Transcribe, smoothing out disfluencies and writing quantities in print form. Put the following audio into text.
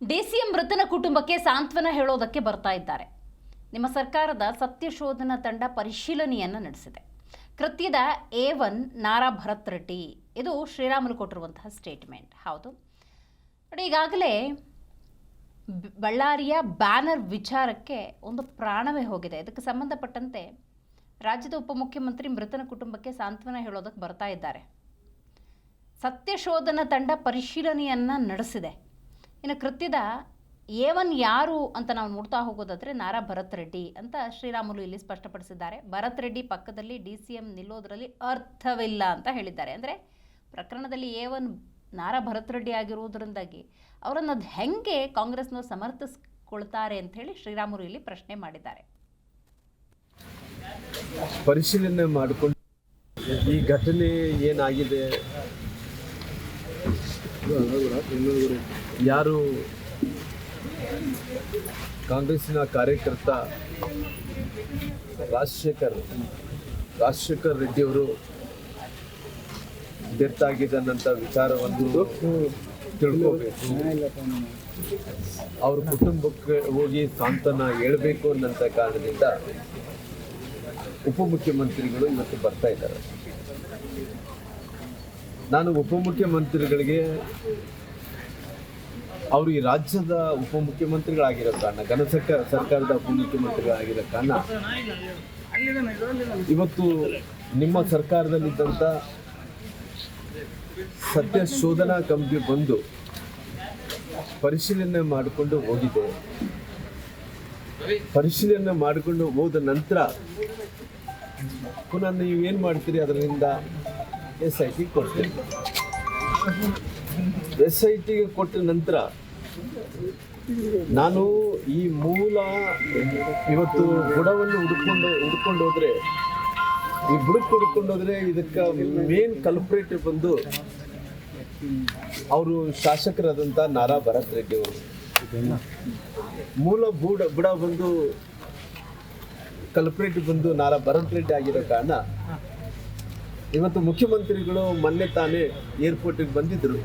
DCM ಮೃತನ ಕುಟುಂಬಕ್ಕೆ ಸಾಂತ್ವನ ಹೇಳೋದಕ್ಕೆ ಬರ್ತಾ ಇದ್ದಾರೆ. ನಿಮ್ಮ ಸರ್ಕಾರದ ಸತ್ಯಶೋಧನಾ ತಂಡ ಪರಿಶೀಲನೆಯನ್ನು ನಡೆಸಿದೆ. ಕೃತ್ಯದ A1 ನಾರಾ ಭರತ್ ರೆಡ್ಡಿ, ಇದು ಶ್ರೀರಾಮುಲು ಕೊಟ್ಟಿರುವಂತಹ ಸ್ಟೇಟ್ಮೆಂಟ್. ಹೌದು ನೋಡಿ, ಈಗಾಗಲೇ ಬಳ್ಳಾರಿಯ ಬ್ಯಾನರ್ ವಿಚಾರಕ್ಕೆ ಒಂದು ಪ್ರಾಣವೇ ಹೋಗಿದೆ. ಇದಕ್ಕೆ ಸಂಬಂಧಪಟ್ಟಂತೆ ರಾಜ್ಯದ ಉಪಮುಖ್ಯಮಂತ್ರಿ ಮೃತನ ಕುಟುಂಬಕ್ಕೆ ಸಾಂತ್ವನ ಹೇಳೋದಕ್ಕೆ ಬರ್ತಾ ಇದ್ದಾರೆ. ಸತ್ಯಶೋಧನಾ ತಂಡ ಪರಿಶೀಲನೆಯನ್ನು ನಡೆಸಿದೆ. ಇನ್ನು ಕೃತ್ಯದ A1 ಯಾರು ಅಂತ ನಾವು ನೋಡ್ತಾ ಹೋಗೋದಾದರೆ ನಾರಾ ಭರತ್ ರೆಡ್ಡಿ ಅಂತ ಶ್ರೀರಾಮುಲು ಇಲ್ಲಿ ಸ್ಪಷ್ಟಪಡಿಸಿದ್ದಾರೆ. ಭರತ್ ರೆಡ್ಡಿ ಪಕ್ಕದಲ್ಲಿ DCM ನಿಲ್ಲೋದ್ರಲ್ಲಿ ಅರ್ಥವಿಲ್ಲ ಅಂತ ಹೇಳಿದ್ದಾರೆ. ಅಂದರೆ ಪ್ರಕರಣದಲ್ಲಿ A1 ನಾರಾ ಭರತ್ ರೆಡ್ಡಿ ಆಗಿರುವುದರಿಂದಾಗಿ ಅವರನ್ನು ಹೆಂಗೆ ಕಾಂಗ್ರೆಸ್ನವರು ಸಮರ್ಥಿಸ್ಕೊಳ್ತಾರೆ ಅಂತ ಹೇಳಿ ಶ್ರೀರಾಮುಲು ಇಲ್ಲಿ ಪ್ರಶ್ನೆ ಮಾಡಿದ್ದಾರೆ. ಪರಿಶೀಲನೆ ಮಾಡಿಕೊಂಡು ಈ ಘಟನೆ ಏನಾಗಿದೆ, ಯಾರು ಕಾಂಗ್ರೆಸ್ಸಿನ ಕಾರ್ಯಕರ್ತ ರಾಜಶೇಖರ್ ರೆಡ್ಡಿಯವರು ಡೆತ್ ಆಗಿದ್ದನ್ನಂಥ ವಿಚಾರವನ್ನು ತಿಳ್ಕೋಬೇಕು. ಅವ್ರ ಕುಟುಂಬಕ್ಕೆ ಹೋಗಿ ಸಾಂತ್ವನ ಹೇಳಬೇಕು ಅನ್ನೋಂಥ ಕಾರಣದಿಂದ ಉಪಮುಖ್ಯಮಂತ್ರಿಗಳು ಇವತ್ತು ಬರ್ತಾ ಇದ್ದಾರೆ. ನಾನು ಉಪಮುಖ್ಯಮಂತ್ರಿಗಳಿಗೆ, ಅವರು ಈ ರಾಜ್ಯದ ಉಪಮುಖ್ಯಮಂತ್ರಿಗಳಾಗಿರೋ ಕಾರಣ, ಸರ್ಕಾರದ ಉಪಮುಖ್ಯಮಂತ್ರಿಗಳಾಗಿರೋ ಕಾರಣ ಇವತ್ತು ನಿಮ್ಮ ಸರ್ಕಾರದಲ್ಲಿದ್ದಂಥ ಸತ್ಯ ಶೋಧನಾ ಕಮಿಟಿ ಬಂದು ಪರಿಶೀಲನೆ ಮಾಡಿಕೊಂಡು ಹೋಗಿದೆ. ಪರಿಶೀಲನೆ ಮಾಡಿಕೊಂಡು ಹೋದ ನಂತರ ಪುನಃ ನೀವೇನು ಮಾಡ್ತೀರಿ, ಅದರಿಂದ SIT ಕೊಡ್ತೀರಿ. SITಗೆ ಕೊಟ್ಟ ನಂತರ ನಾನು ಈ ಮೂಲ ಇವತ್ತು ಬುಡವನ್ನು ಹುಡ್ಕೊಂಡು ಹೋದ್ರೆ, ಈ ಬುಡಕ್ಕೆ ಹುಡ್ಕೊಂಡು ಹೋದ್ರೆ ಇದಕ್ಕೆ ಮೇನ್ ಕಲ್ಪ್ರೇಟ್ ಬಂದು ಅವರು ಶಾಸಕರಾದಂಥ ನಾರಾ ಭರತ್ ರೆಡ್ಡಿ ಅವರು. ಮೂಲ ಬುಡ ಬಂದು ಕಲ್ಪ್ರೇಟ್ ಬಂದು ನಾರಾ ಭರತ್ ರೆಡ್ಡಿ ಆಗಿರೋ ಕಾರಣ ಇವತ್ತು ಮುಖ್ಯಮಂತ್ರಿಗಳು ಮೊನ್ನೆ ತಾನೇ ಏರ್ಪೋರ್ಟಿಗೆ ಬಂದಿದ್ದರು.